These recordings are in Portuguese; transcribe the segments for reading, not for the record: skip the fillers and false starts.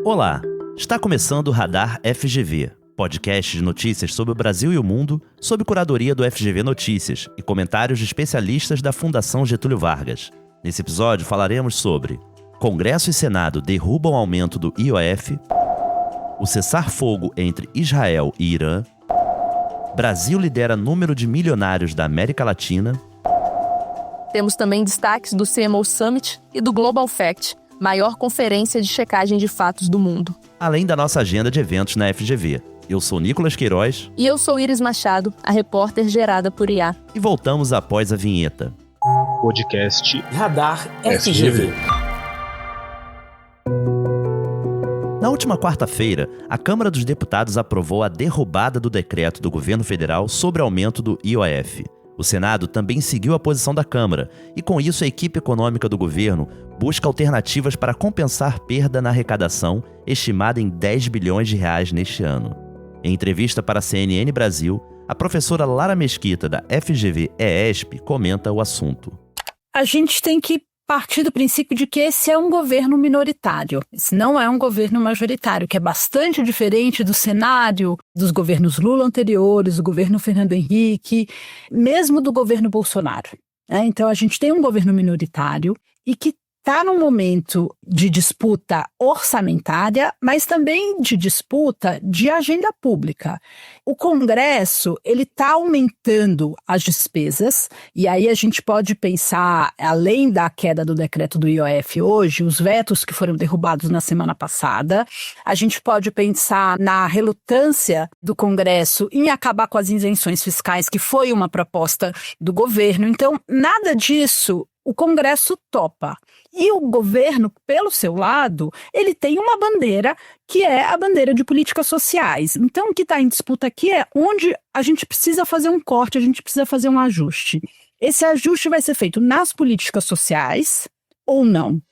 Olá, está começando o Radar FGV, podcast de notícias sobre o Brasil e o mundo, sob curadoria do FGV Notícias e comentários de especialistas da Fundação Getúlio Vargas. Nesse episódio falaremos sobre Congresso e Senado derrubam o aumento do IOF, o cessar-fogo entre Israel e Irã, Brasil lidera número de milionários da América Latina. Temos também destaques do CMO Summit e do Global Fact, maior conferência de checagem de fatos do mundo. Além da nossa agenda de eventos na FGV. Eu sou Nicolas Queiroz. E eu sou Iris Machado, a repórter gerada por IA. E voltamos após a vinheta. Podcast Radar FGV. Na última quarta-feira, a Câmara dos Deputados aprovou a derrubada do decreto do governo federal sobre aumento do IOF. O Senado também seguiu a posição da Câmara e, com isso, a equipe econômica do governo busca alternativas para compensar perda na arrecadação, estimada em 10 bilhões de reais neste ano. Em entrevista para a CNN Brasil, a professora Lara Mesquita, da FGV-ESP, comenta o assunto. A gente tem que partir do princípio de que esse é um governo minoritário. Esse não é um governo majoritário, que é bastante diferente do cenário dos governos Lula anteriores, do governo Fernando Henrique, mesmo do governo Bolsonaro. Então, a gente tem um governo minoritário e que está num momento de disputa orçamentária, mas também de disputa de agenda pública. O Congresso, ele está aumentando as despesas, e aí a gente pode pensar, além da queda do decreto do IOF hoje, os vetos que foram derrubados na semana passada, a gente pode pensar na relutância do Congresso em acabar com as isenções fiscais, que foi uma proposta do governo. Então, nada disso o Congresso topa. E o governo, pelo seu lado, ele tem uma bandeira que é a bandeira de políticas sociais. Então, o que está em disputa aqui é onde a gente precisa fazer um corte, a gente precisa fazer um ajuste. Esse ajuste vai ser feito nas políticas sociais ou não?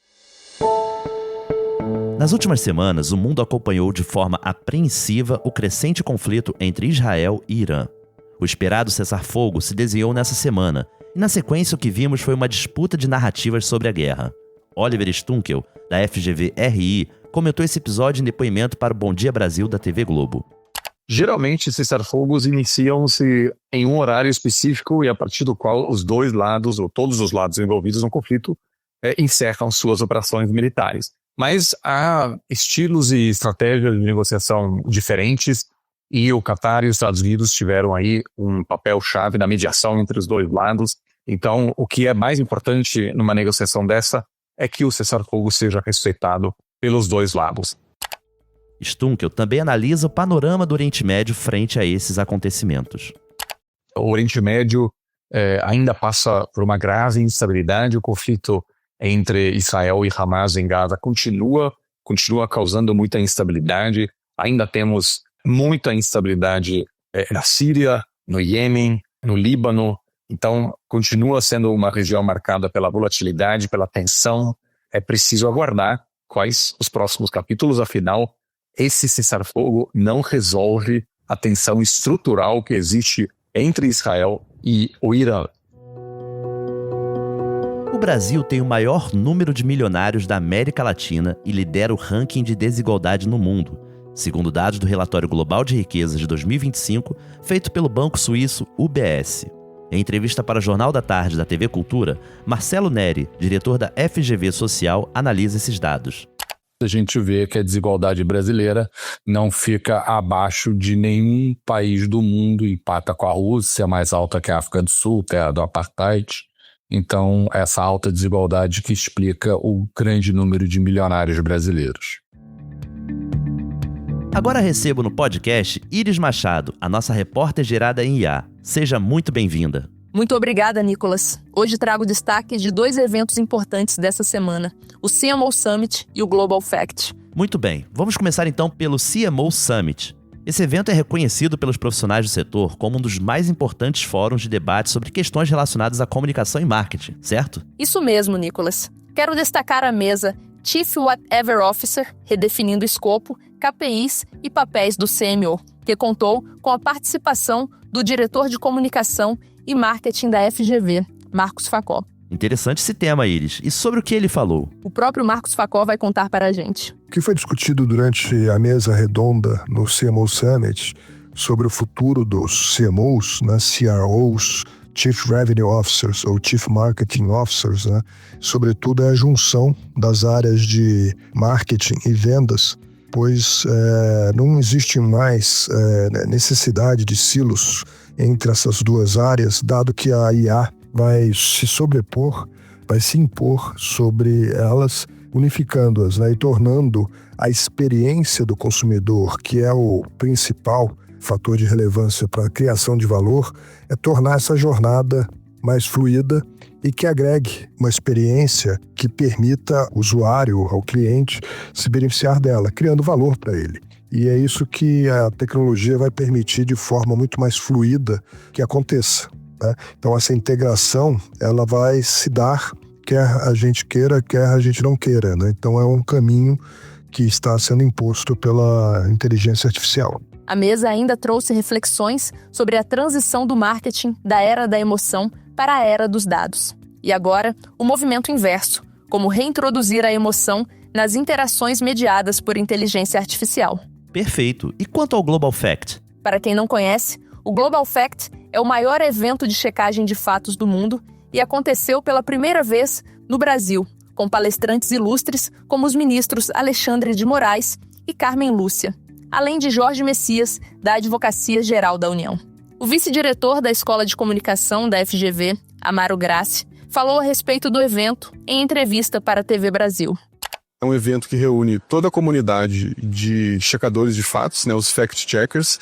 Nas últimas semanas, o mundo acompanhou de forma apreensiva o crescente conflito entre Israel e Irã. O esperado cessar-fogo se desenhou nessa semana, e na sequência o que vimos foi uma disputa de narrativas sobre a guerra. Oliver Stunkel, da FGV-RI, comentou esse episódio em depoimento para o Bom Dia Brasil da TV Globo. Geralmente, cessar-fogos iniciam-se em um horário específico e a partir do qual os dois lados, ou todos os lados envolvidos no conflito, encerram suas operações militares. Mas há estilos e estratégias de negociação diferentes e o Catar e os Estados Unidos tiveram aí um papel-chave na mediação entre os dois lados. Então, o que é mais importante numa negociação dessa é que o cessar-fogo seja respeitado pelos dois lados. Stunkel também analisa o panorama do Oriente Médio frente a esses acontecimentos. O Oriente Médio ainda passa por uma grave instabilidade. O conflito entre Israel e Hamas em Gaza continua causando muita instabilidade. Ainda temos muita instabilidade na Síria, no Iêmen, no Líbano. Então, continua sendo uma região marcada pela volatilidade, pela tensão. É preciso aguardar quais os próximos capítulos. Afinal, esse cessar-fogo não resolve a tensão estrutural que existe entre Israel e o Irã. O Brasil tem o maior número de milionários da América Latina e lidera o ranking de desigualdade no mundo, segundo dados do Relatório Global de Riqueza de 2025, feito pelo banco suíço UBS. Em entrevista para o Jornal da Tarde da TV Cultura, Marcelo Neri, diretor da FGV Social, analisa esses dados. A gente vê que a desigualdade brasileira não fica abaixo de nenhum país do mundo, empata com a Rússia, mais alta que a África do Sul, terra do apartheid. Então, essa alta desigualdade que explica o grande número de milionários brasileiros. Agora recebo no podcast Iris Machado, a nossa repórter gerada em IA. Seja muito bem-vinda. Muito obrigada, Nicolas. Hoje trago destaques de dois eventos importantes dessa semana, o CMO Summit e o Global Fact. Muito bem, vamos começar então pelo CMO Summit. Esse evento é reconhecido pelos profissionais do setor como um dos mais importantes fóruns de debate sobre questões relacionadas à comunicação e marketing, certo? Isso mesmo, Nicolas. Quero destacar a mesa Chief Whatever Officer, redefinindo escopo, KPIs e papéis do CMO, que contou com a participação do diretor de comunicação e marketing da FGV, Marcos Facó. Interessante esse tema, Iris. E sobre o que ele falou? O próprio Marcos Facó vai contar para a gente. O que foi discutido durante a mesa redonda no CMO Summit sobre o futuro dos CMOs, né, CROs, Chief Revenue Officers ou Chief Marketing Officers, né, sobretudo é a junção das áreas de marketing e vendas, pois não existe mais necessidade de silos entre essas duas áreas, dado que a IA vai se sobrepor, vai se impor sobre elas, unificando-as, né, e tornando a experiência do consumidor, que é o principal fator de relevância para a criação de valor, é tornar essa jornada mais fluida e que agregue uma experiência que permita ao usuário, ao cliente, se beneficiar dela, criando valor para ele. E é isso que a tecnologia vai permitir de forma muito mais fluida que aconteça, né? Então essa integração, ela vai se dar, quer a gente queira, quer a gente não queira, né? Então é um caminho que está sendo imposto pela inteligência artificial. A mesa ainda trouxe reflexões sobre a transição do marketing da era da emoção para a era dos dados. E agora, o movimento inverso, como reintroduzir a emoção nas interações mediadas por inteligência artificial. Perfeito. E quanto ao Global Fact? Para quem não conhece, o Global Fact é o maior evento de checagem de fatos do mundo e aconteceu pela primeira vez no Brasil, com palestrantes ilustres como os ministros Alexandre de Moraes e Carmen Lúcia, além de Jorge Messias, da Advocacia Geral da União. O vice-diretor da Escola de Comunicação da FGV, Amaro Grassi, falou a respeito do evento em entrevista para a TV Brasil. É um evento que reúne toda a comunidade de checadores de fatos, né, os fact-checkers,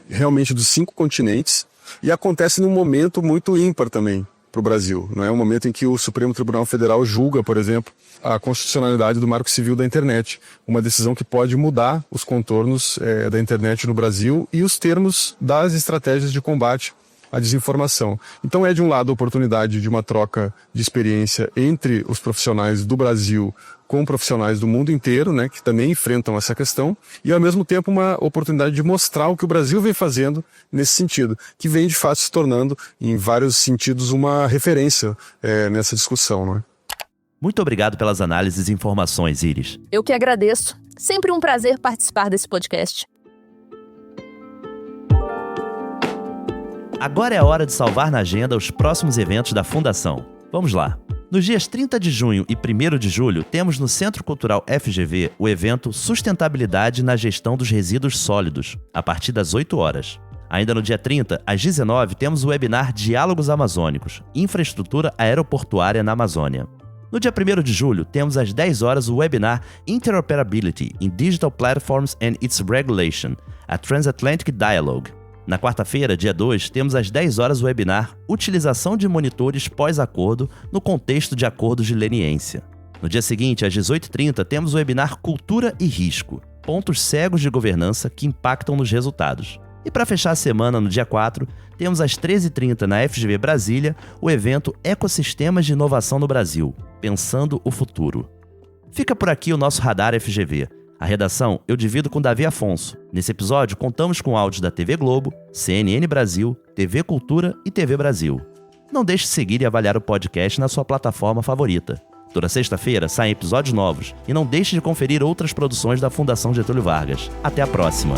realmente dos 5 continentes, e acontece num momento muito ímpar também para o Brasil. Não é um momento em que o Supremo Tribunal Federal julga, por exemplo, a constitucionalidade do Marco Civil da internet, uma decisão que pode mudar os contornos da internet no Brasil e os termos das estratégias de combate à desinformação. Então é, de um lado, a oportunidade de uma troca de experiência entre os profissionais do Brasil com profissionais do mundo inteiro, né, que também enfrentam essa questão, e ao mesmo tempo uma oportunidade de mostrar o que o Brasil vem fazendo nesse sentido, que vem de fato se tornando, em vários sentidos, uma referência nessa discussão, não é? Muito obrigado pelas análises e informações, Iris. Eu que agradeço. Sempre um prazer participar desse podcast. Agora é a hora de salvar na agenda os próximos eventos da Fundação. Vamos lá. Nos dias 30 de junho e 1º de julho, temos no Centro Cultural FGV o evento Sustentabilidade na Gestão dos Resíduos Sólidos, a partir das 8 horas. Ainda no dia 30, às 19, temos o webinar Diálogos Amazônicos, Infraestrutura Aeroportuária na Amazônia. No dia 1º de julho, temos às 10 horas o webinar Interoperability in Digital Platforms and its Regulation, a Transatlantic Dialogue. Na quarta-feira, dia 2, temos às 10 horas o webinar Utilização de monitores pós-acordo no contexto de acordos de leniência. No dia seguinte, às 18h30, temos o webinar Cultura e Risco, pontos cegos de governança que impactam nos resultados. E para fechar a semana, no dia 4, temos às 13h30 na FGV Brasília o evento Ecossistemas de Inovação no Brasil, Pensando o Futuro. Fica por aqui o nosso Radar FGV. A redação eu divido com Davi Afonso. Nesse episódio, contamos com áudios da TV Globo, CNN Brasil, TV Cultura e TV Brasil. Não deixe de seguir e avaliar o podcast na sua plataforma favorita. Toda sexta-feira saem episódios novos e não deixe de conferir outras produções da Fundação Getúlio Vargas. Até a próxima!